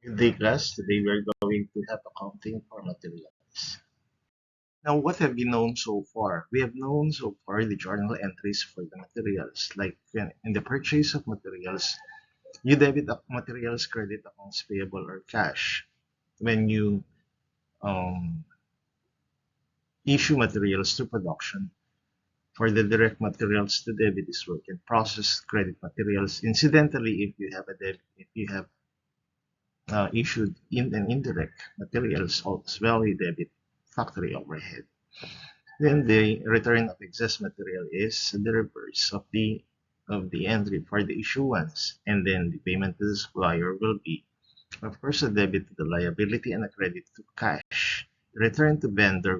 Good day, class. Today we are going to have accounting for materials. Now, what have we known so far? We have known so far the journal entries for the materials. Like in the purchase of materials, you debit materials, credit accounts payable, or cash. When you um, issue materials to production, for the direct materials, the debit is work in process credit materials. Incidentally, if you have issued in and indirect materials as well, you debit factory overhead. Then the return of excess material is the reverse of the entry for the issuance, and then the payment to the supplier will be, of course, a debit to the liability and a credit to cash. The return to vendor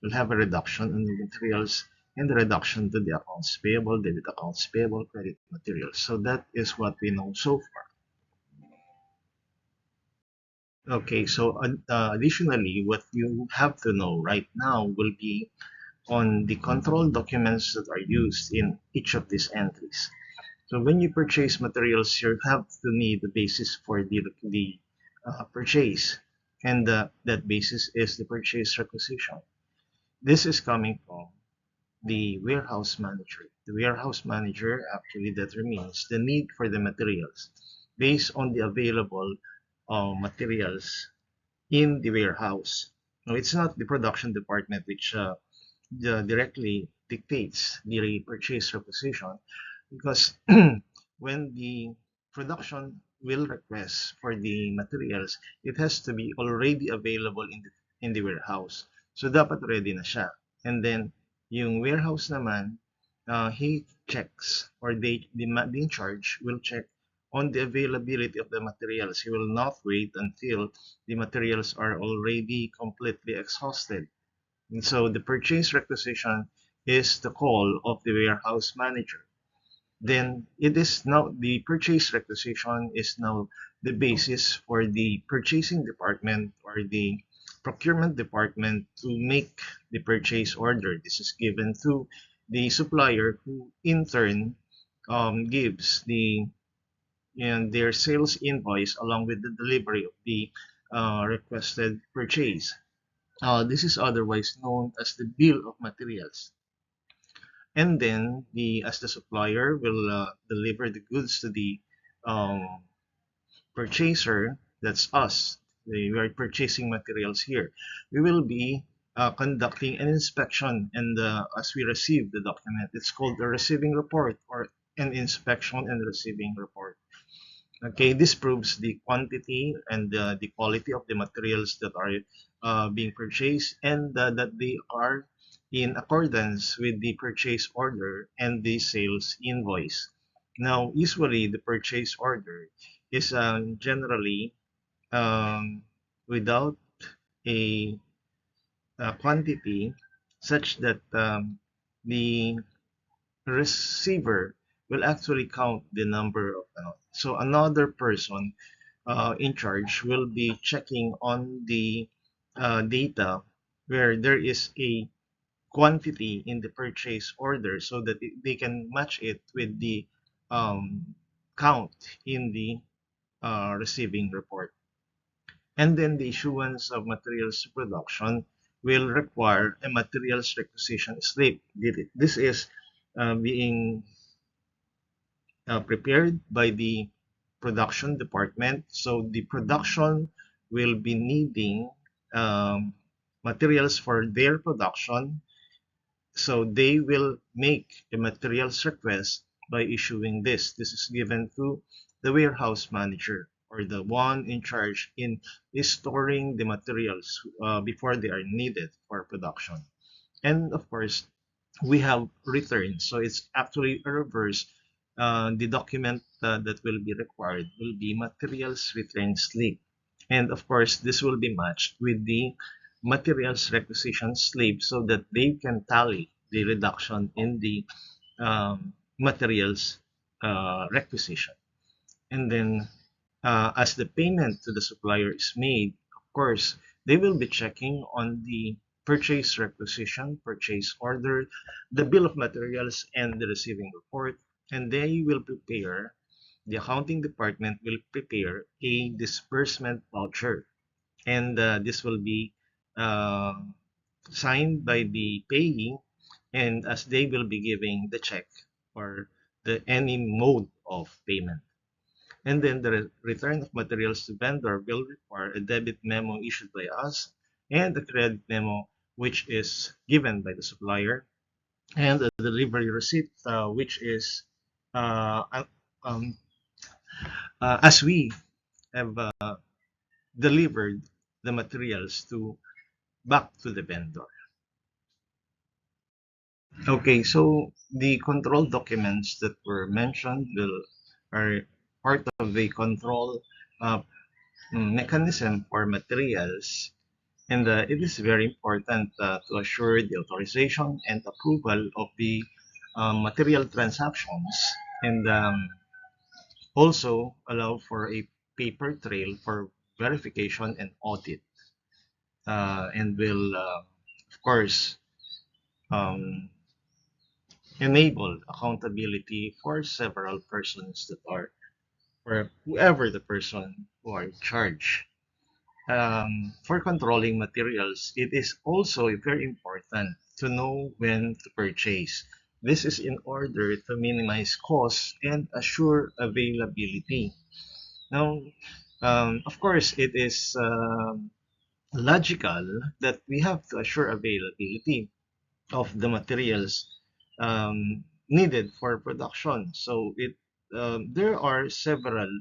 will have a reduction in the materials and the reduction to the accounts payable, debit accounts payable, credit materials. So that is what we know so far. Okay, so additionally, what you have to know right now will be on the control documents that are used in each of these entries. So when you purchase materials, you have to need the basis for the purchase, and that basis is the purchase requisition. This is coming from the warehouse manager. The warehouse manager actually determines the need for the materials based on the available materials in the warehouse. Now, it's not the production department which directly dictates the purchase requisition because when the production will request for the materials, it has to be already available in the warehouse. So dapat ready na siya. And then yung warehouse naman, he checks or the in charge will check on the availability of the materials. He will not wait until the materials are already completely exhausted. And so the purchase requisition is the call of the warehouse manager. Then it is now the purchase requisition is now the basis for the purchasing department or the procurement department to make the purchase order. This is given to the supplier who in turn gives their sales invoice along with the delivery of the requested purchase. This is otherwise known as the bill of materials. And then as the supplier will deliver the goods to the um, purchaser, that's us. We are purchasing materials here. We will be conducting an inspection, and as we receive the document, it's called a receiving report or an inspection and receiving report. Okay, this proves the quantity and the quality of the materials that are being purchased and that they are in accordance with the purchase order and the sales invoice. Now, usually the purchase order is generally um, without a, quantity such that the receiver will actually count the number of so another person in charge will be checking on the data where there is a quantity in the purchase order so that they can match it with the um, count in the receiving report. And then the issuance of materials to production will require a materials requisition slip. This is being prepared by the production department. So the production will be needing um, materials for their production. So they will make a materials request by issuing this. This is given to the warehouse manager or the one in charge in storing the materials before they are needed for production. And of course, we have returns. So it's actually a reverse. The document that will be required will be materials return slip. And of course, this will be matched with the materials requisition slip so that they can tally the reduction in the materials requisition. And then as the payment to the supplier is made, of course, they will be checking on the purchase requisition, purchase order, the bill of materials, and the receiving report, and they will prepare the accounting department will prepare a disbursement voucher, and this will be uh, signed by the payee, and as they will be giving the check or the any mode of payment. And then the return of materials to vendor will require a debit memo issued by us and a credit memo which is given by the supplier, and a delivery receipt which is uh, uh, um, as we have delivered the materials to back to the vendor. Okay, so the control documents that were mentioned will are part of the control uh, mechanism for materials, and it is very important to assure the authorization and approval of the material transactions, and also allow for a paper trail for verification and audit, and will, of course, um, enable accountability for several persons that are, or whoever the person who are in charge. For controlling materials, it is also very important to know when to purchase. This is in order to minimize costs and assure availability. Now, of course, it is logical that we have to assure availability of the materials needed for production. So there are several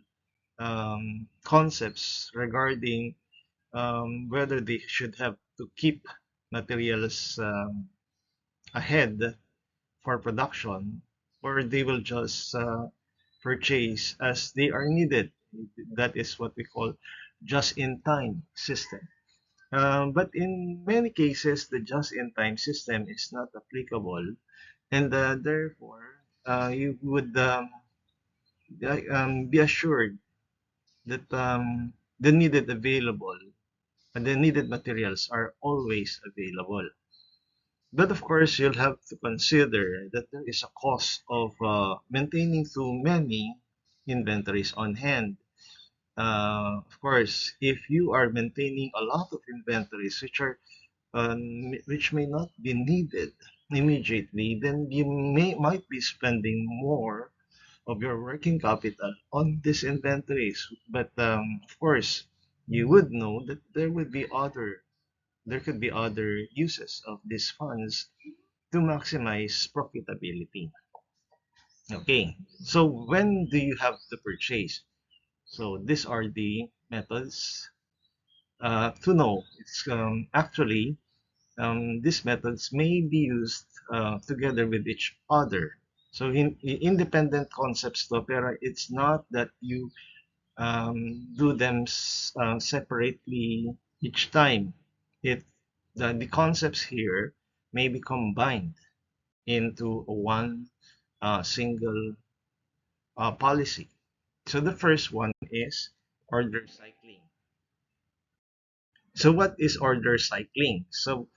concepts regarding whether they should have to keep materials ahead for production, or they will just purchase as they are needed. That is what we call just-in-time system. But in many cases, the just-in-time system is not applicable, and therefore you would be assured that the needed available and the needed materials are always available. But of course, you'll have to consider that there is a cost of maintaining too many inventories on hand. Of course, if you are maintaining a lot of inventories which may not be needed immediately, then you might be spending more of your working capital on these inventories. But of course, you would know that there could be other uses of these funds to maximize profitability. Okay, so when do you have to purchase? So these are the methods to know. It's actually these methods may be used together with each other. So in independent concepts to Opera, it's not that you do them separately each time. It the concepts here may be combined into one single policy. So the first one is order cycling. So what is order cycling? So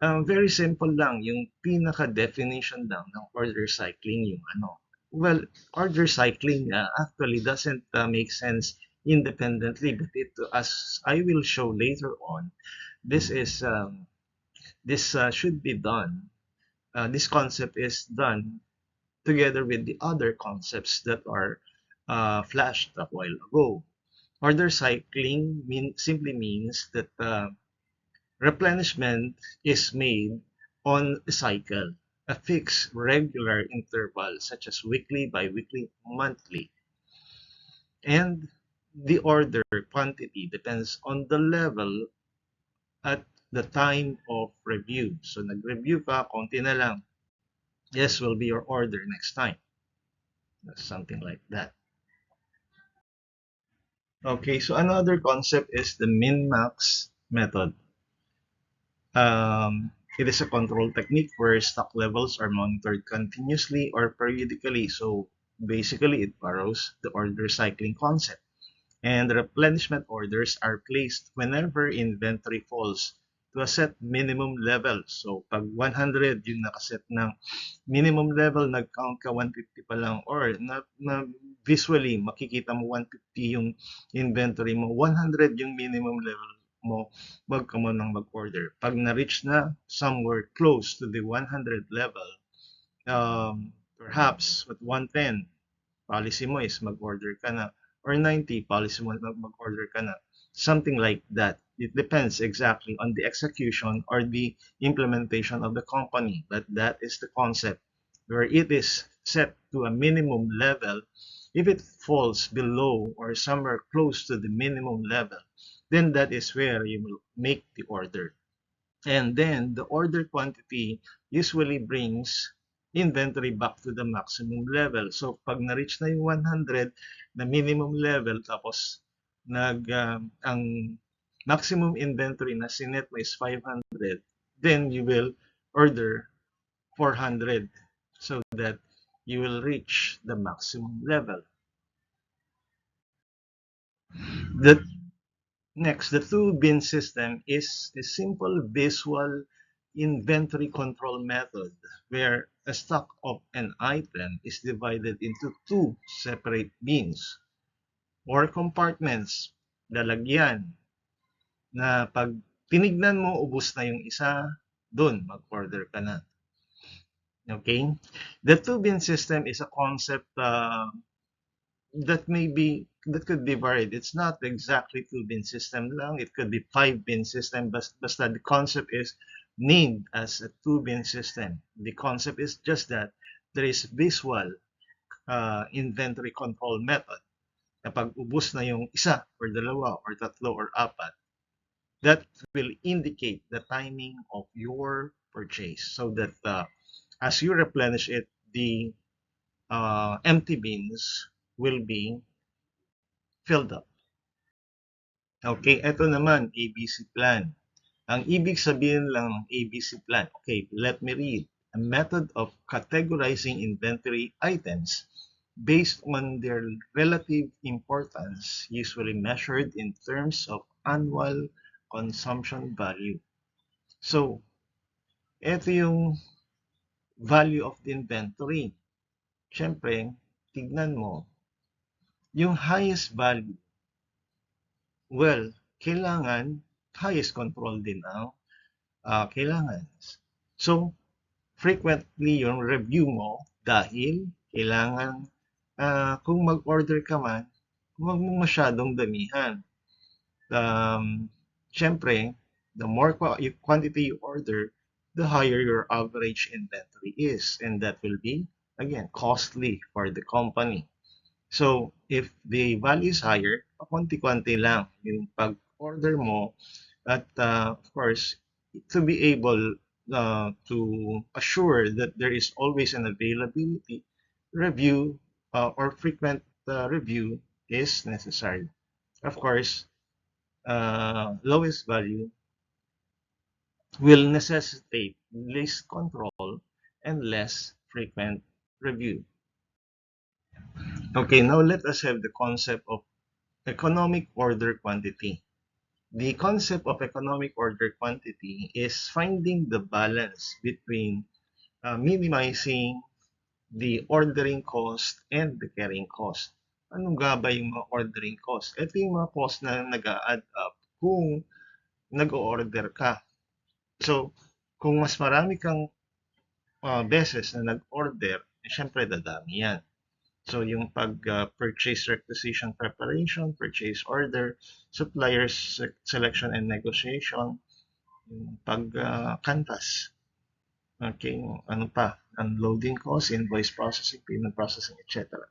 very simple lang, yung pinaka-definition lang ng order cycling yung ano. Well, order cycling actually doesn't make sense independently, but as I will show later on, this is this should be done. This concept is done together with the other concepts that are flashed a while ago. Order cycling simply means that replenishment is made on a cycle, a fixed regular interval such as weekly, bi-weekly, monthly. And the order quantity depends on the level at the time of review. So nag-review ka, konti na lang. Yes, will be your order next time. Something like that. Okay, so another concept is the min-max method. It is a control technique where stock levels are monitored continuously or periodically. So basically, it borrows the order cycling concept. And replenishment orders are placed whenever inventory falls to a set minimum level. So pag 100 yung nakaset ng minimum level, nag-count ka 150 pa lang, or visually, makikita mo 150 yung inventory mo, 100 yung minimum level mo, wag ka mo nang mag-order. Pag na-reach na somewhere close to the 100 level, perhaps at 110, policy mo is mag-order ka na. Or 90, policy mo mag-order ka na. Something like that. It depends exactly on the execution or the implementation of the company. But that is the concept where it is set to a minimum level. If it falls below or somewhere close to the minimum level, then that is where you will make the order. And then the order quantity usually brings inventory back to the maximum level. So pag na-reach na yung 100 na minimum level, tapos ang maximum inventory na sinet mo is 500, then you will order 400 so that you will reach the maximum level. The Next, the two-bin system is a simple visual inventory control method where a stock of an item is divided into two separate bins or compartments, lalagyan, na pag tinignan mo, ubos na yung isa, dun, mag-order ka na. Okay? The two-bin system is a concept that could be varied. It's not exactly two-bin system lang. It could be five-bin system. Basta the concept is named as a two-bin system. The concept is just that there is visual inventory control method. Kapag ubos na yung isa or dalawa or tatlo or apat, that will indicate the timing of your purchase so that as you replenish it, the empty bins will be filled up. Okay, eto naman, ABC plan. Ang ibig sabihin lang ng ABC plan, okay, let me read. A method of categorizing inventory items based on their relative importance, usually measured in terms of annual consumption value. So, eto yung value of the inventory. Siyempre, tignan mo, yung highest value, well, kailangan highest control din ang kailangan. So, frequently yung review mo dahil kailangan kung mag-order ka man, huwag mong masyadong damihan. Siyempre, the more quantity you order, the higher your average inventory is. And that will be, again, costly for the company. So, if the value is higher, konti-konti lang yung pag-order mo at of course, to be able to assure that there is always an availability, review or frequent review is necessary. Of course, lowest value will necessitate less control and less frequent review. Okay, now let us have the concept of economic order quantity. The concept of economic order quantity is finding the balance between minimizing the ordering cost and the carrying cost. Ano nga ba yung mga ordering cost? Ito yung mga cost na nag-a-add up kung nag-order ka. So, kung mas marami kang beses na nag-order, syempre dadami yan. So, yung purchase requisition preparation, purchase order, suppliers selection and negotiation, yung pag-canvas. Okay, ano pa? Unloading cost, invoice processing, payment processing, etc.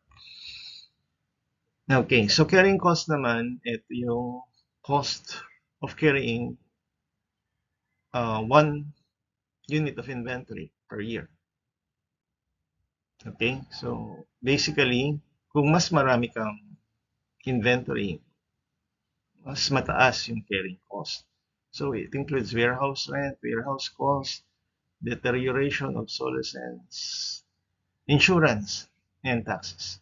Okay, so carrying cost naman, ito yung cost of carrying one unit of inventory per year. Okay, so basically, kung mas marami kang inventory, mas mataas yung carrying cost. So it includes warehouse rent, warehouse cost, deterioration, obsolescence, insurance, and taxes.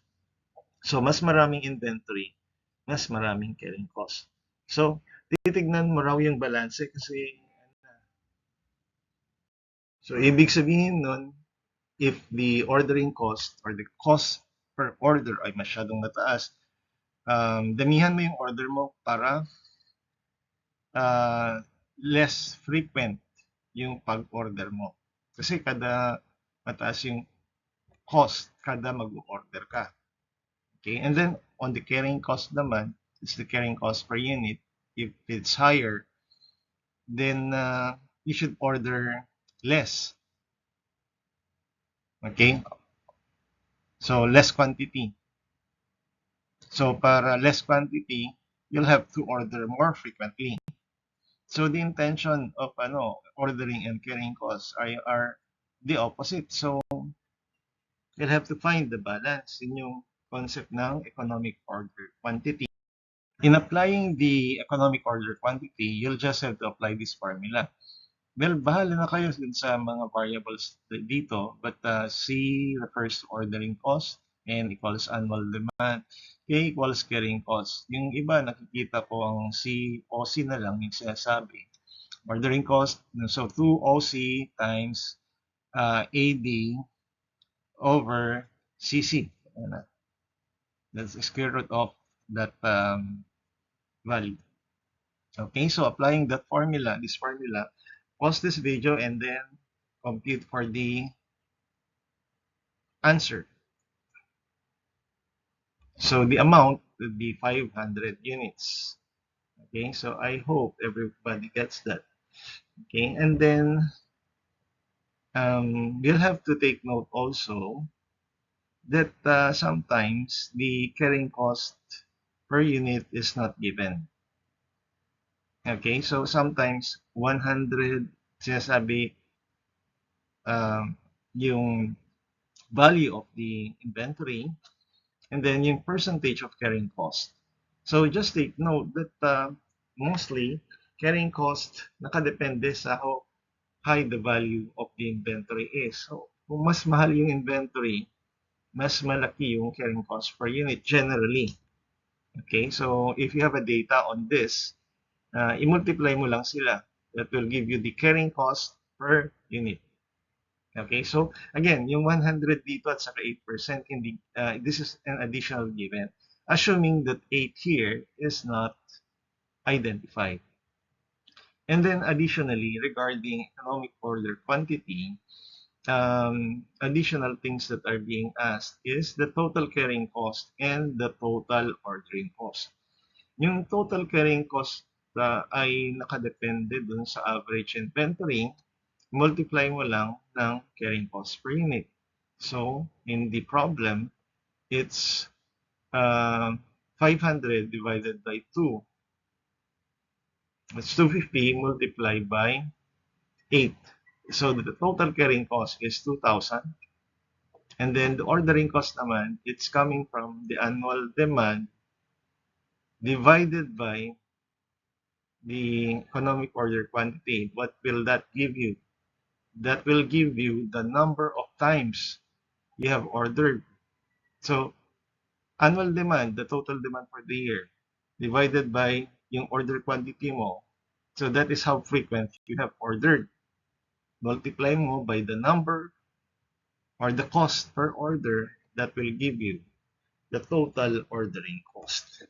So mas maraming inventory, mas maraming carrying cost. So titignan mo raw yung balance kasi so ibig sabihin nun, if the ordering cost or the cost per order ay masyadong mataas, damihan mo yung order mo para less frequent yung pag-order mo. Kasi kada mataas yung cost kada mag-order ka. Okay, and then on the carrying cost naman, it's the carrying cost per unit. If it's higher, then you should order less. Okay, so less quantity. So para less quantity, you'll have to order more frequently. So the intention of ordering and carrying costs are the opposite. So you'll have to find the balance in yung concept ng economic order quantity. In applying the economic order quantity, you'll just have to apply this formula. Well, bahala na kayo dun sa mga variables dito, but C refers to ordering cost, N equals annual demand, K equals carrying cost. Yung iba, nakikita ko ang OC na lang yung sinasabi. Ordering cost, so 2OC times AD over CC. That's the square root of that value. Okay, so applying that formula, pause this video and then compute for the answer. So the amount would be 500 units. Okay, so I hope everybody gets that. Okay, and then we'll have to take note also that sometimes the carrying cost per unit is not given. Okay, so sometimes 100 sinasabi yung value of the inventory and then yung percentage of carrying cost. So just take note that mostly carrying cost nakadepende sa how high the value of the inventory is. So kung mas mahal yung inventory, mas malaki yung carrying cost per unit generally. Okay, so if you have a data on this, i-multiply mo lang sila. That will give you the carrying cost per unit. Okay, so again, yung 100 dito at saka 8%, hindi, this is an additional given, assuming that 8 here is not identified. And then additionally, regarding economic order quantity, additional things that are being asked is the total carrying cost and the total ordering cost. Yung total carrying cost ay nakadepende dun sa average inventory, multiply mo lang ng carrying cost per unit. So, in the problem, it's 500 divided by 2. That's 250 multiplied by 8. So, the total carrying cost is 2,000. And then, the ordering cost naman, it's coming from the annual demand divided by the economic order quantity. What will that give you? That will give you the number of times you have ordered. So, annual demand, the total demand for the year, divided by yung order quantity mo. So, that is how frequent you have ordered. Multiply mo by the number or the cost per order, that will give you the total ordering cost.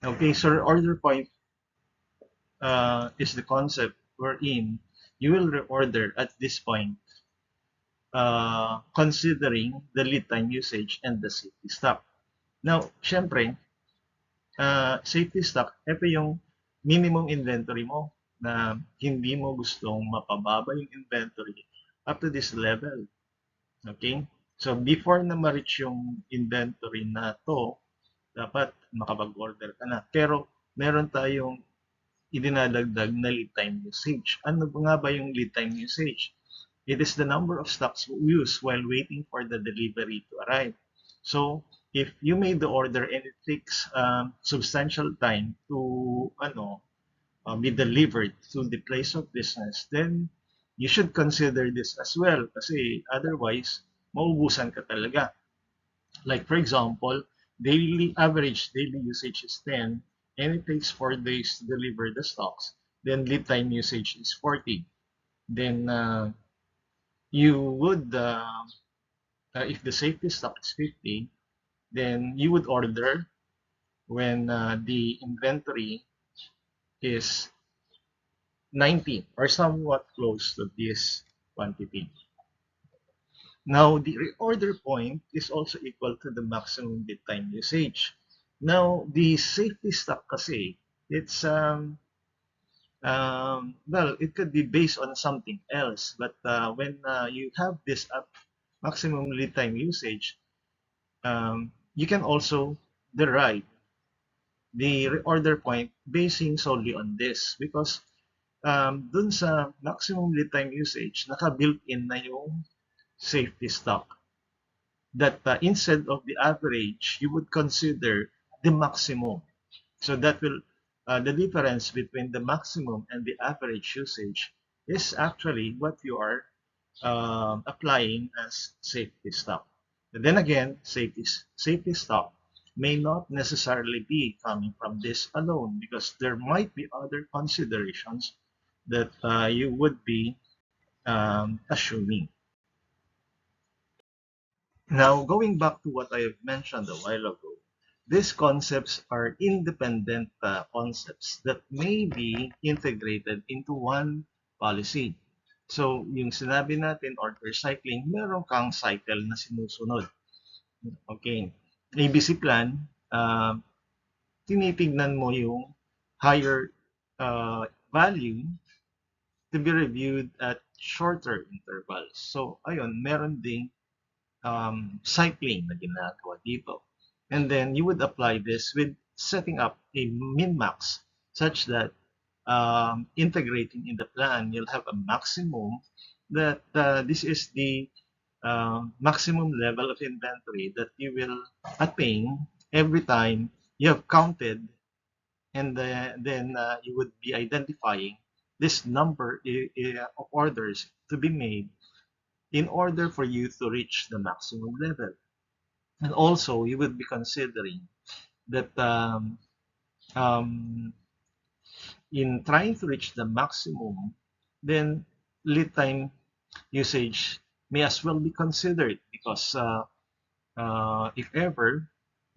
Okay, so order point is the concept wherein you will reorder at this point considering the lead time usage and the safety stock. Now, syempre, safety stock, ito yung minimum inventory mo na hindi mo gustong mapababa yung inventory up to this level. Okay? So, before na ma-reach yung inventory na to, dapat makapag-order ka na. Pero, meron tayong idinadagdag na lead time usage. Ano nga ba yung lead time usage? It is the number of stocks used while waiting for the delivery to arrive. So, if you made the order and it takes substantial time to be delivered to the place of business, then you should consider this as well kasi otherwise, maubusan ka talaga. Like for example, average daily usage is 10 and it takes 4 days to deliver the stocks. Then lead time usage is 40. Then you would if the safety stock is 50, then you would order when the inventory is 90 or somewhat close to this quantity. Now, the reorder point is also equal to the maximum lead time usage. Now, the safety stock kasi, it's, well, it could be based on something else. But when you have this maximum lead time usage, you can also derive the reorder point basing solely on this because dun sa maximum lead time usage, naka-built-in na yung safety stock that instead of the average, you would consider the maximum. So that will, the difference between the maximum and the average usage is actually what you are applying as safety stock. And then again, safety stock may not necessarily be coming from this alone because there might be other considerations that you would be assuming. Now, going back to what I have mentioned a while ago, these concepts are independent concepts that may be integrated into one policy. So, yung sinabi natin, order cycling, meron kang cycle na sinusunod. Okay. ABC plan, tinitignan mo yung higher value to be reviewed at shorter intervals. So, ayun, meron ding cycling na ginagawa dito. And then you would apply this with setting up a min-max such that integrating in the plan, you'll have a maximum that this is the maximum level of inventory that you will attain every time you have counted and then you would be identifying this number of orders to be made in order for you to reach the maximum level. And also, you would be considering that um, in trying to reach the maximum, then lead time usage may as well be considered because if ever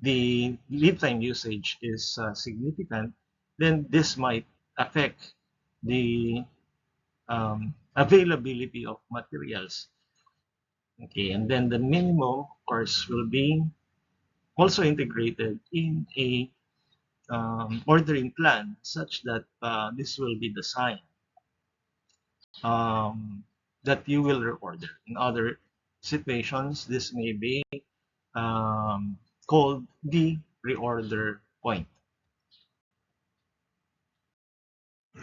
the lead time usage is significant, then this might affect the availability of materials. Okay, and then the minimum, of course, will be also integrated in a ordering plan such that this will be the sign um, that you will reorder. In other situations, this may be called the reorder point.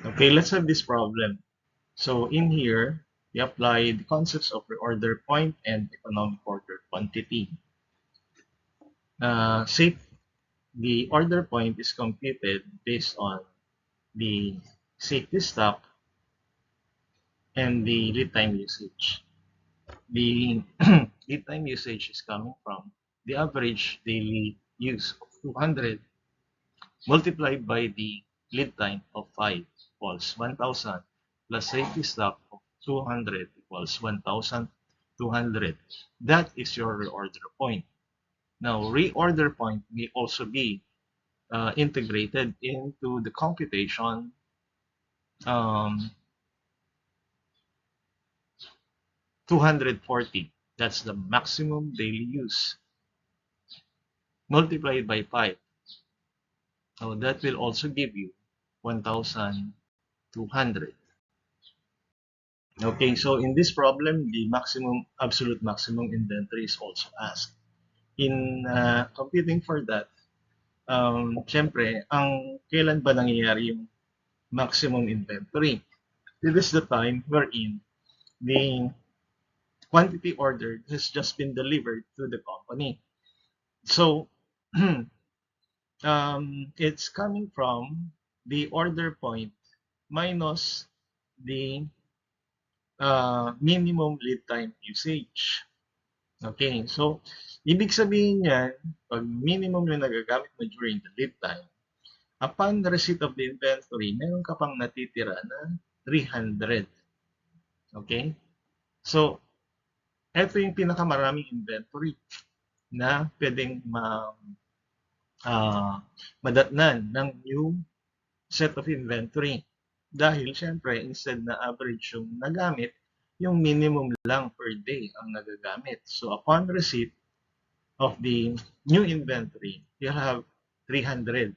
Okay, let's have this problem. So in here, we apply the concepts of reorder point and economic order quantity. Say the order point is computed based on the safety stock and the lead time usage. The lead time usage is coming from the average daily use of 200 multiplied by the lead time of 5 equals 1,000 plus safety stock of 200 equals 1,200. That is your reorder point. Now, reorder point may also be integrated into the computation 240. That's the maximum daily use multiplied by 5. So that will also give you 1,200. Okay, so in this problem, the absolute maximum inventory is also asked. In computing for that, syempre, kailan ba nangyayari yung maximum inventory? This is the time wherein the quantity ordered has just been delivered to the company. So, it's coming from the order point minus the minimum lead time usage. Okay, so ibig sabihin yan, pag minimum yung nagagamit mo during the lead time, upon the receipt of the inventory, meron ka pang natitira na 300. Okay? So, ito yung pinakamaraming inventory na pwedeng madatnan ng new set of inventory. Dahil syempre, instead na average yung nagamit, yung minimum lang per day ang nagagamit. So upon receipt of the new inventory, you'll have 300.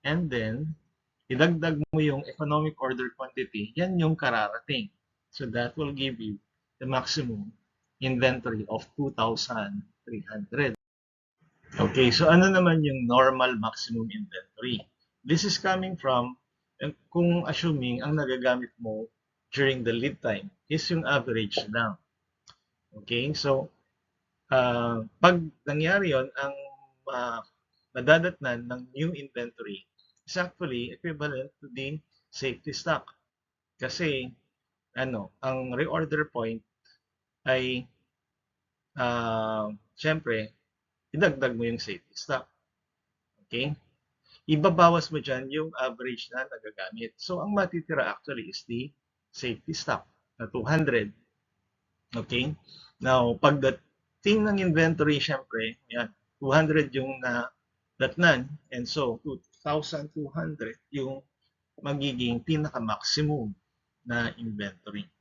And then, idagdag mo yung economic order quantity, yan yung kararating. So that will give you the maximum inventory of 2,300. Okay, so ano naman yung normal maximum inventory? This is coming from kung assuming ang nagagamit mo during the lead time is yung average lang. Okay, so pag nangyari yon, ang madadatnan ng new inventory is actually equivalent to the safety stock. Kasi ang reorder point ay syempre idagdag mo yung safety stock. Okay? Ibabawas mo dyan yung average na nagagamit. So, ang matitira actually is the safety stock na 200. Okay? Now, pagdating ng inventory, syempre, yan, 200 yung nadatnan. And so, 2,200 yung magiging pinaka-maximum na inventory.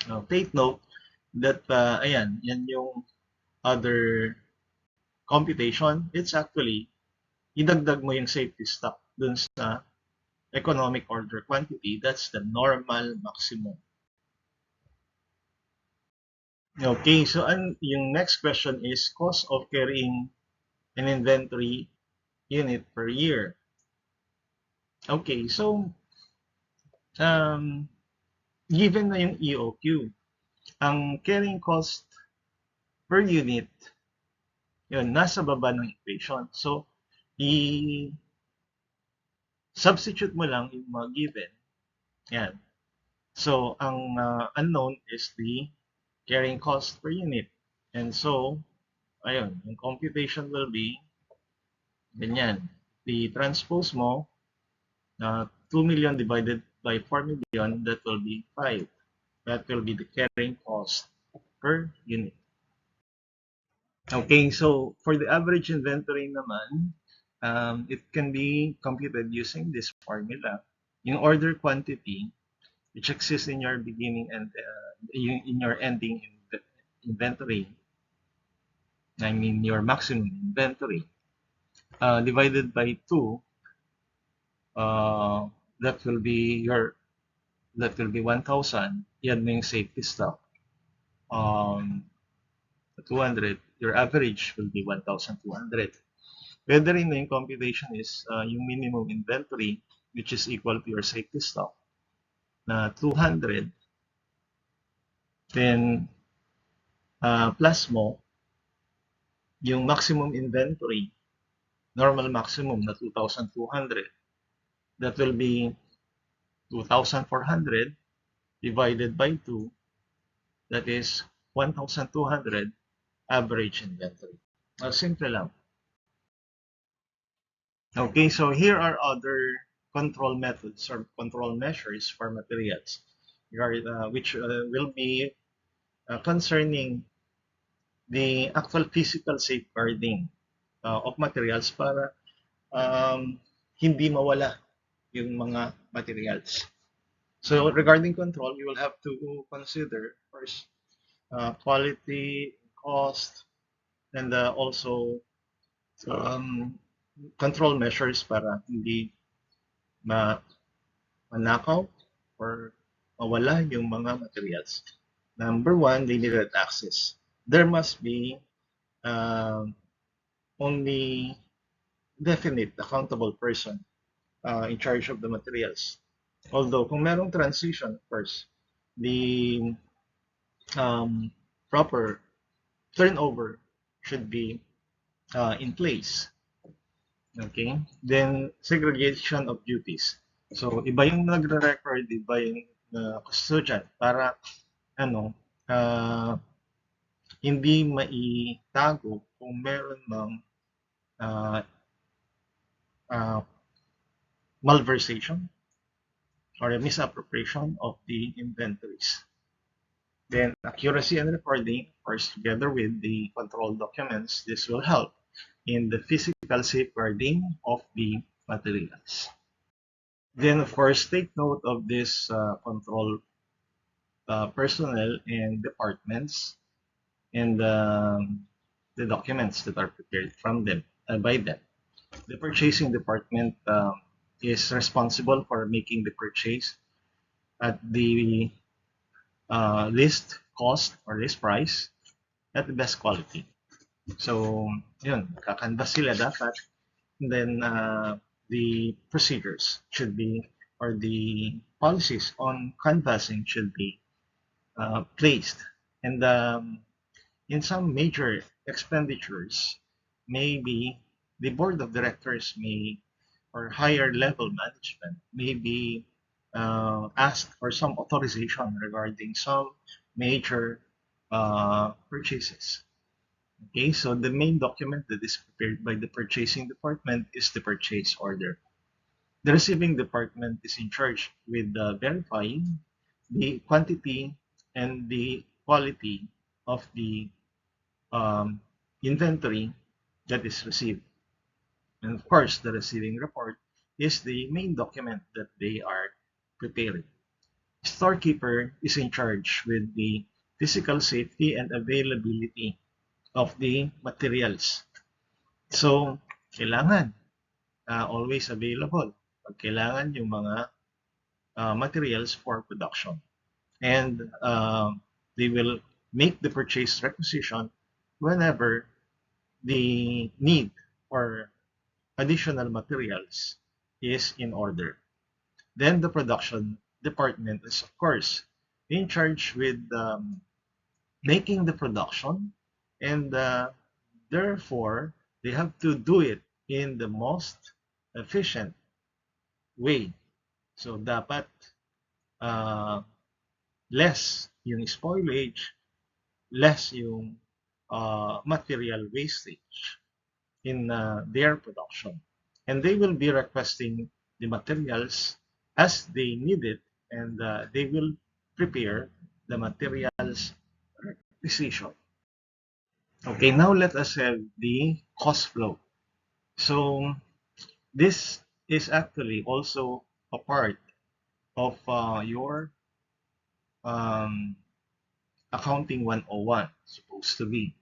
Now, take note that, ayan, yan yung other computation. It's actually idagdag mo yung safety stock dun sa economic order quantity. That's the normal maximum. Okay, so yung next question is cost of carrying an inventory unit per year. Okay, so given na yung EOQ, ang carrying cost per unit, yun, nasa baba ng equation. So, substitute mo lang yung mga given. Yan. So, ang unknown is the carrying cost per unit. And so, ayun, yung computation will be ganyan. The transpose mo, 2 million divided by 4 million, that will be 5. That will be the carrying cost per unit. Okay, so for the average inventory naman, it can be computed using this formula. Yung order quantity, which exists in your beginning and in your ending inventory, I mean your maximum inventory, divided by 2, that will be 1,000. Yan mo yung safety stock. 200, your average will be 1,200. Pwede rin na yung computation is yung minimum inventory, which is equal to your safety stock, na 200. Then, plus mo yung maximum inventory, normal maximum na 2,200. That will be 2,400 divided by 2. That is 1,200 average inventory. Simple lang. Okay, so here are other control methods or control measures for materials, which will be concerning the actual physical safeguarding of materials para hindi mawala yung mga materials. So regarding control, you will have to consider first quality, cost, and also control measures para hindi manakaw or mawala yung mga materials. Number one, limited access. There must be only definite accountable person in charge of the materials. Although kung merong transition, of course, the proper turnover should be in place. Okay? Then, segregation of duties. So, iba yung nagre-record, iba yung custodian para hindi maitago kung meron mang malversation or a misappropriation of the inventories. Then accuracy and recording, of course, together with the control documents, this will help in the physical safeguarding of the materials. Then, of course, take note of this control personnel and departments and the documents that are prepared from them by them. The purchasing department is responsible for making the purchase at the list cost or list price at the best quality. So, yun, kakanvas sila dapat. And then, the procedures should be, or the policies on canvassing should be placed. And in some major expenditures, maybe the board of directors may, or higher level management may be asked for some authorization regarding some major purchases. Okay, so the main document that is prepared by the purchasing department is the purchase order. The receiving department is in charge with verifying the quantity and the quality of the um, inventory that is received. And of course, the receiving report is the main document that they are preparing. Storekeeper is in charge with the physical safety and availability of the materials. So, kailangan always available pag kailangan yung mga materials for production. And they will make the purchase requisition whenever the need for additional materials is in order. Then the production department is, of course, in charge with making the production, and therefore they have to do it in the most efficient way. So dapat uh, less yung spoilage, less yung material wastage in their production. And they will be requesting the materials as they need it, and they will prepare the materials requisition. Okay, now let us have the cost flow. So this is actually also a part of your um, accounting 101, supposed to be.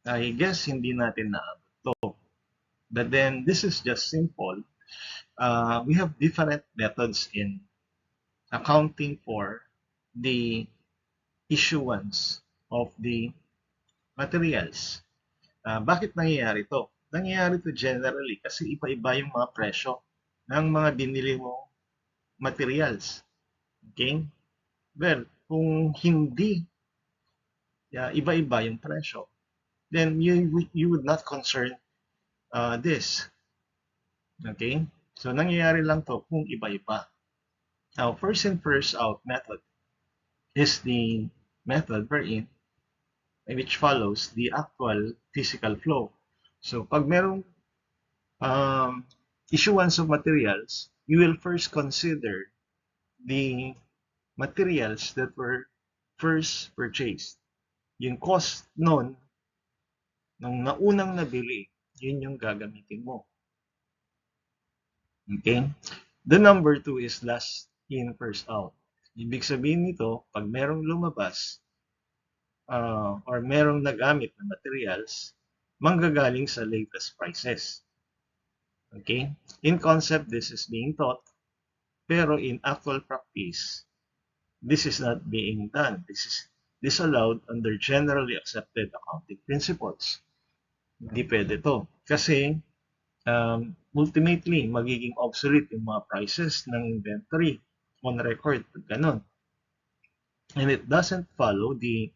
I guess hindi natin naabot to. But then this is just simple. We have different methods in accounting for the issuance of the materials. Bakit nangyayari to? Nangyayari to generally kasi iba-iba yung mga presyo ng mga binili mo materials. Okay? Well, kung hindi iba-iba yung presyo, then you would not concern this. Okay? So, nangyayari lang to kung iba-iba. Now, first in, first out method is the method wherein which follows the actual physical flow. So, pag merong um, issuance of materials, you will first consider the materials that were first purchased. Yung cost nun, nung naunang nabili, yun yung gagamitin mo. Okay? The number 2 is last in, first out. Ibig sabihin nito, pag merong lumabas or merong nagamit na materials, manggagaling sa latest prices. Okay? In concept, this is being taught, pero in actual practice, this is not being done. This is disallowed under generally accepted accounting principles. Hindi pwede to. Kasi ultimately, magiging obsolete yung mga prices ng inventory on record. Ganun. And it doesn't follow the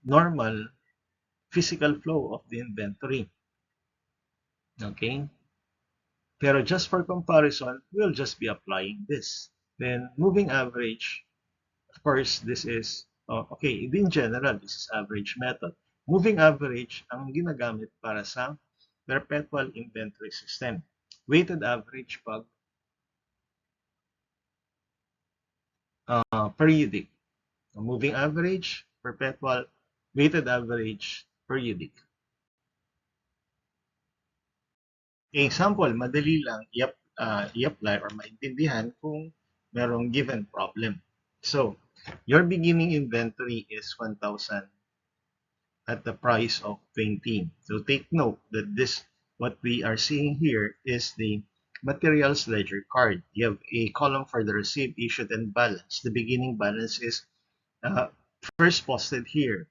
normal physical flow of the inventory. Okay? Pero just for comparison, we'll just be applying this. Then, moving average, of course, this is, okay, in general, this is average method. Moving average ang ginagamit para sa perpetual inventory system. Weighted average pag periodic. moving average, perpetual, weighted average, periodic. Example, madali lang i-apply or maintindihan kung merong given problem. So, your beginning inventory is 1,000 at the price of 20. So take note that what we are seeing here is the materials ledger card. You have a column for the receipt, issued, and balance. The beginning balance is uh, first posted here.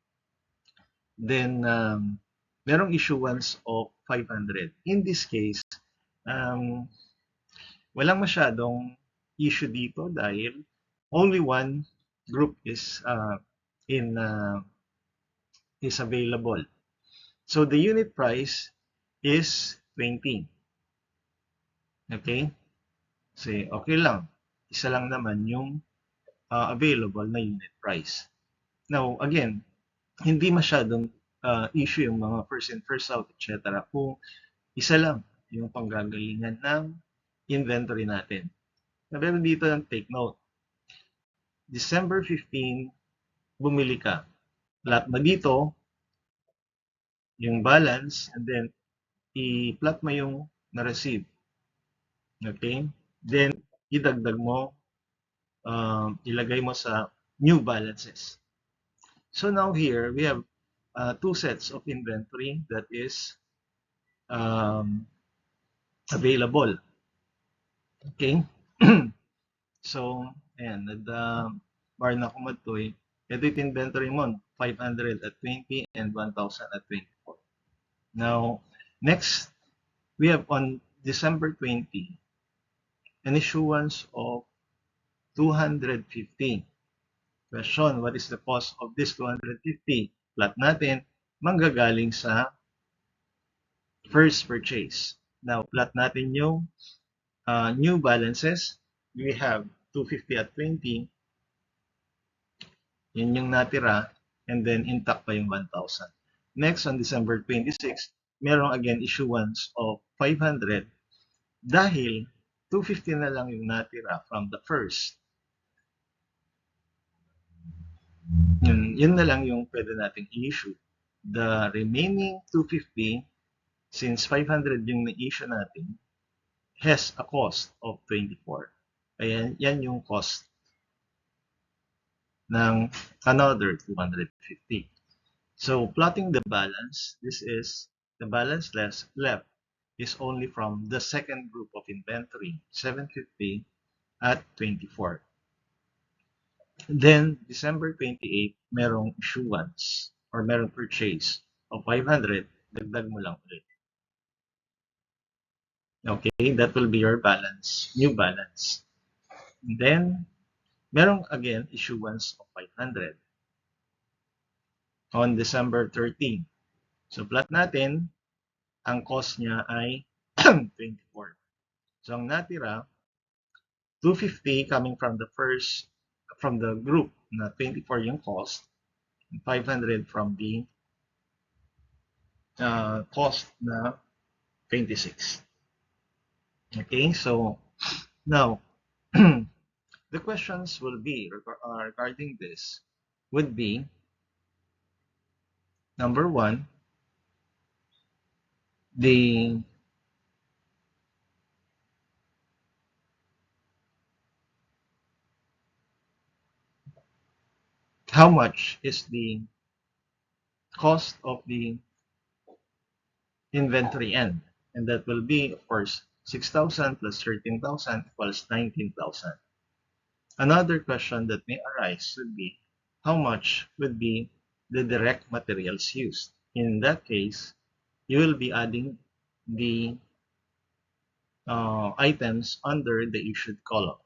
Then, merong issuance of 500. In this case, um, walang masyadong issue dito dahil only one group in is available. So the unit price is 20. Okay? Kasi okay lang. Isa lang naman yung available na unit price. Now, again, hindi masyadong issue yung mga first in, first out, etc. Kung isa lang yung panggagalingan ng inventory natin. Pero dito yung take note. December 15, bumili ka. Plot mo dito yung balance and then i-plot mo yung na-receive. Okay? Then, idagdag mo, ilagay mo sa new balances. So now here, we have two sets of inventory that is available. Okay? So, ayan, bar na kumatoy. Ito yung inventory mo, 500 at 20 and 1,000 at 24. Now, next, we have on December 20, an issuance of 250. Question, what is the cost of this 250? Plot natin, manggagaling sa first purchase. Now, plot natin yung new balances. We have 250 at 20. Yun yung natira. And then, intact pa yung 1,000. Next, on December 26, merong again issuance of 500 dahil 250 na lang yung natira from the first. Yun na lang yung pwede nating i-issue. The remaining 250, since 500 yung na-issue natin, has a cost of 24. Ayan, yan yung cost ng another 250. So, plotting the balance, this is the balance left is only from the second group of inventory, 750 at 24. Then, December 28, merong issuance or merong purchase of 500, dagdag mo lang ulit. Okay, that will be your balance, new balance. And then, merong again issuance of 500 on December 13. So, plot natin, ang cost niya ay 24. So, ang natira, 250 coming from the group na 24 yung cost, 500 from the cost na 26. Okay, so now the questions will be regarding this would be number one, how much is the cost of the inventory end? And that will be, of course, 6,000 plus 13,000 equals 19,000. Another question that may arise would be, how much would be the direct materials used? In that case, you will be adding the items under the issued column.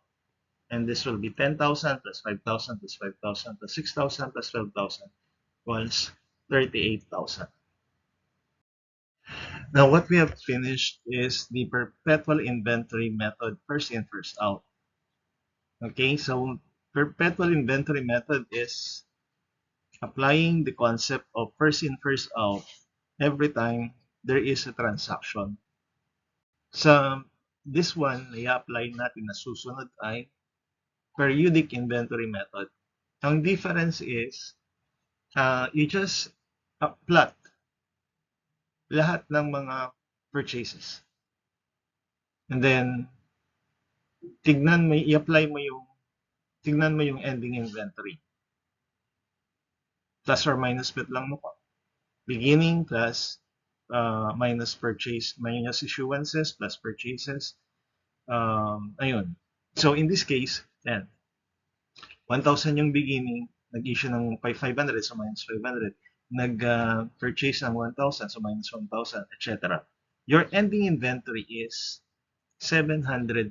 And this will be 10,000 plus 5,000 plus 5,000 plus 6,000 plus 12,000 equals 38,000. Now, what we have finished is the perpetual inventory method, first in, first out. Okay, so perpetual inventory method is applying the concept of first in, first out every time there is a transaction. Sa this one, i-apply natin na susunod ay periodic inventory method. Ang difference is, you just plot lahat ng mga purchases. And then, tignan mo yung ending inventory. Plus or minus bit lang mo pa. Beginning plus minus purchase, minus issuances plus purchases. Ayun. So, in this case, yan. 1,000 yung beginning, nag-issue ng 500, so minus 500. Nag-purchase ng 1,000, so minus 1,000, etc. Your ending inventory is 750.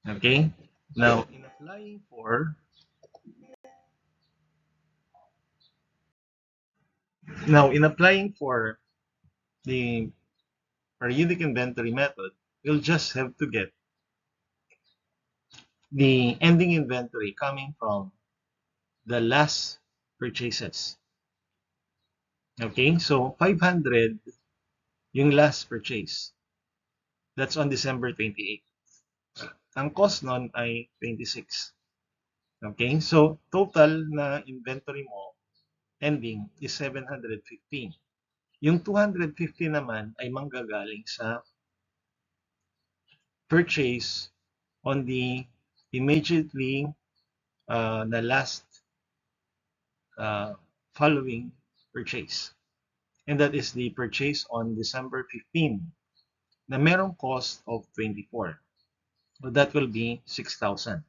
Okay? Now, in applying for the periodic inventory method, you'll just have to get the ending inventory coming from the last purchases. Okay, so 500 yung last purchase. That's on December 28. Ang cost nun ay 26. Okay, so total na inventory mo ending is 715. Yung 250 naman ay manggagaling sa purchase on the immediately the last following purchase. And that is the purchase on December 15 na merong cost of 24. So that will be 6,000.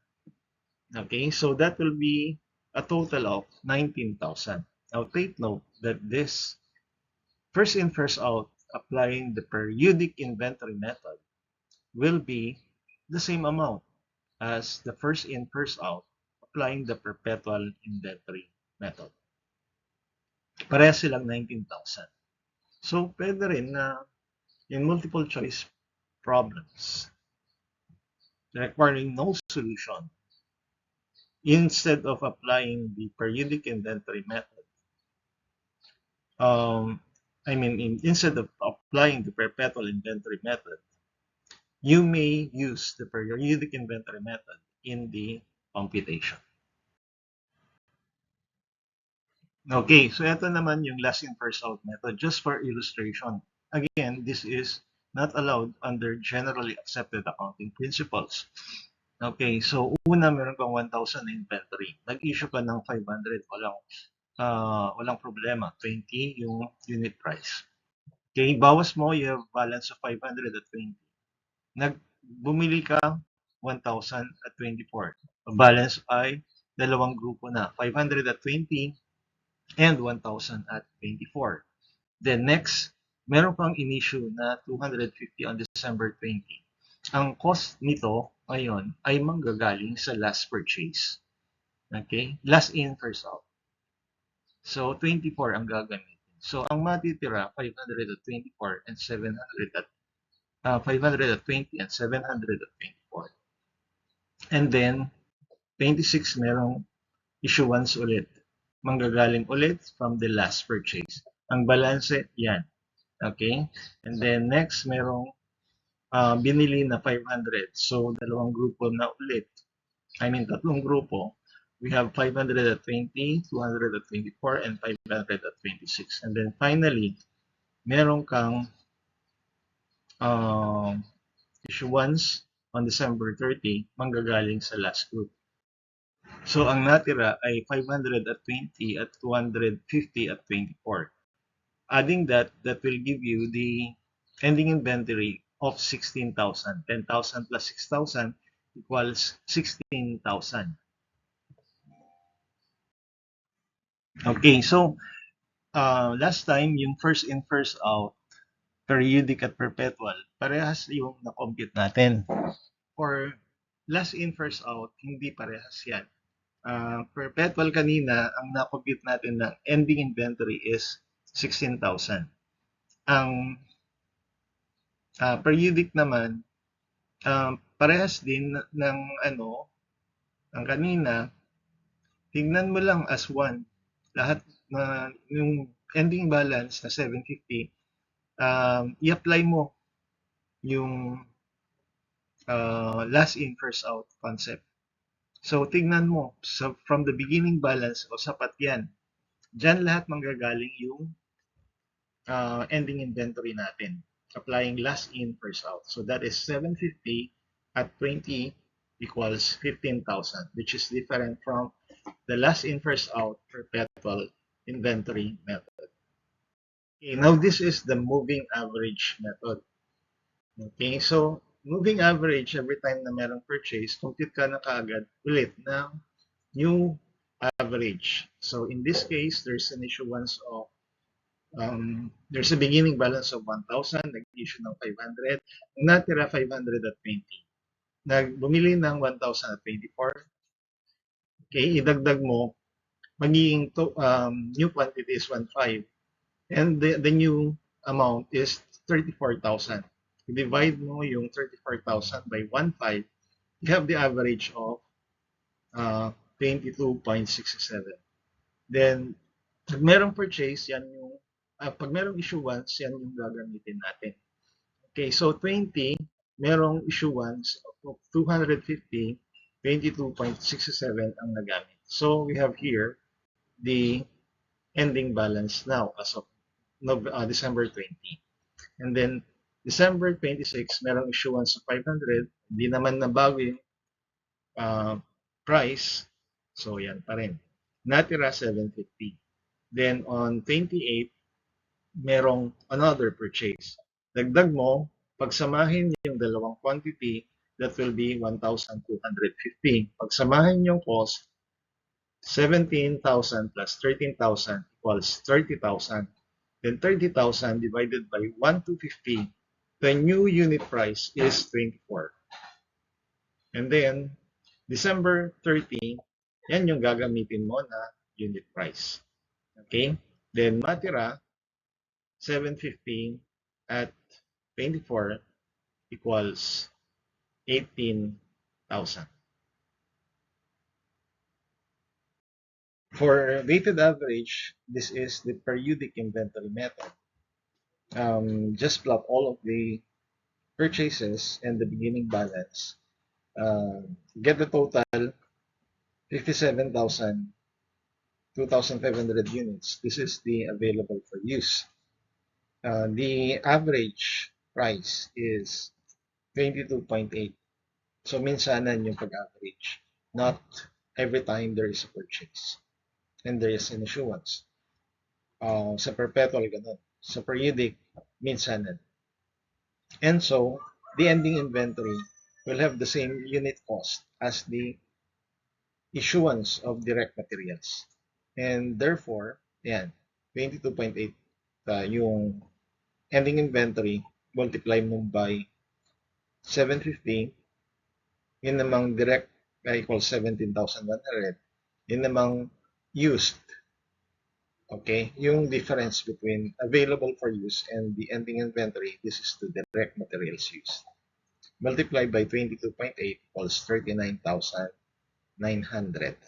Okay, so that will be a total of 19,000. Now take note that this first in, first out applying the periodic inventory method will be the same amount as the first in, first out applying the perpetual inventory method. Parehas silang 19,000. So, pwede rin na in multiple choice problems requiring no solution, instead of applying the periodic inventory method, instead of applying the perpetual inventory method, you may use the periodic inventory method in the computation. Okay, so ito naman yung last in first out method just for illustration. Again, this is not allowed under generally accepted accounting principles. Okay, so una meron kang 1,000 na inventory. Nag-issue ka ng 500, walang problema. 20 yung unit price. Okay, bawas mo, you have balance of 500 at 20. Bumili ka 1,000 at 24. Balance ay dalawang grupo na, 500 at 20 and 1,000 at 24. Then next, meron kang in-issue na 250 on December 20. Ang cost nito ngayon ay manggagaling sa last purchase. Okay? Last in, first out. So, 24 ang gagamitin. So, ang matitira, 524 and 700 at 520 and 724. And then, 26 merong issuance ulit. Manggagaling ulit from the last purchase. Ang balance, yan. Okay? And then, next, merong binili na 500. So, dalawang grupo na ulit. Tatlong grupo. We have 520, 224, and 526. And then finally, meron kang issuance on December 30, manggagaling sa last group. So, ang natira ay 520 at 250 at 24. Adding that will give you the ending inventory of 16,000. 10,000 plus 6,000 equals 16,000. Okay, so last time, yung first in, first out, periodic at perpetual, parehas yung na-compute natin. For last in, first out, hindi parehas yan. Perpetual kanina, ang na-compute natin na ending inventory is 16,000. Ang periodic naman, parehas din ng ang kanina, tingnan mo lang as one. Lahat na yung ending balance na 750, i-apply mo yung last in, first out concept. So, tignan mo, from the beginning balance, o sapat yan. Diyan lahat manggagaling yung ending inventory natin. Applying last in, first out. So, that is 750 at 20 equals 15,000, which is different from the last in, first out perpetual inventory method. Okay, now this is the moving average method. Okay, so moving average, every time na merong purchase, compute ka na kaagad ulit ng new average. So in this case, there's an issuance of, there's a beginning balance of 1,000, nag-issue ng 500, natira 520. Bumili ng 1,000 at 24, okay, idagdag mo, magiging new quantity is 1,500, and the new amount is 34,000. Divide mo yung 34,000 by 1,500, you have the average of 22.67. Then, pag merong purchase, yan yung, pag merong issuance, yan yung gagamitin natin. Okay, so 20, merong issuance of 250, 22.67 ang nagamit. So, we have here the ending balance now as of December 20. And then, December 26, merong issuance of 500. Hindi naman nabago yung price. So, yan pa rin. Natira 750. Then, on 28, merong another purchase. Dagdag mo, pagsamahin yung dalawang quantity, that will be 1,250. Pagsamahin yung cost, 17,000 plus 13,000 equals 30,000. Then 30,000 divided by 1,250, the new unit price is 24. And then, December 30, yan yung gagamitin mo na unit price. Okay? Then, matira, 750 at 24 equals 18,000. For weighted average, this is the periodic inventory method. Just plot all of the purchases and the beginning balance. Get the total 57,000, 2,500 units. This is the available for use. The average price is 22.8. So, minsanan yung pag-average. Not every time there is a purchase and there is an issuance. Sa perpetual, ganun. Sa periodic, minsanan. And so, the ending inventory will have the same unit cost as the issuance of direct materials. And therefore, yan, 22.8 yung ending inventory, multiply mo by 750, yun namang direct equals 17,100, yun namang used. Okay, yung difference between available for use and the ending inventory, this is the direct materials used. Multiplied by 22.8 equals 39,900.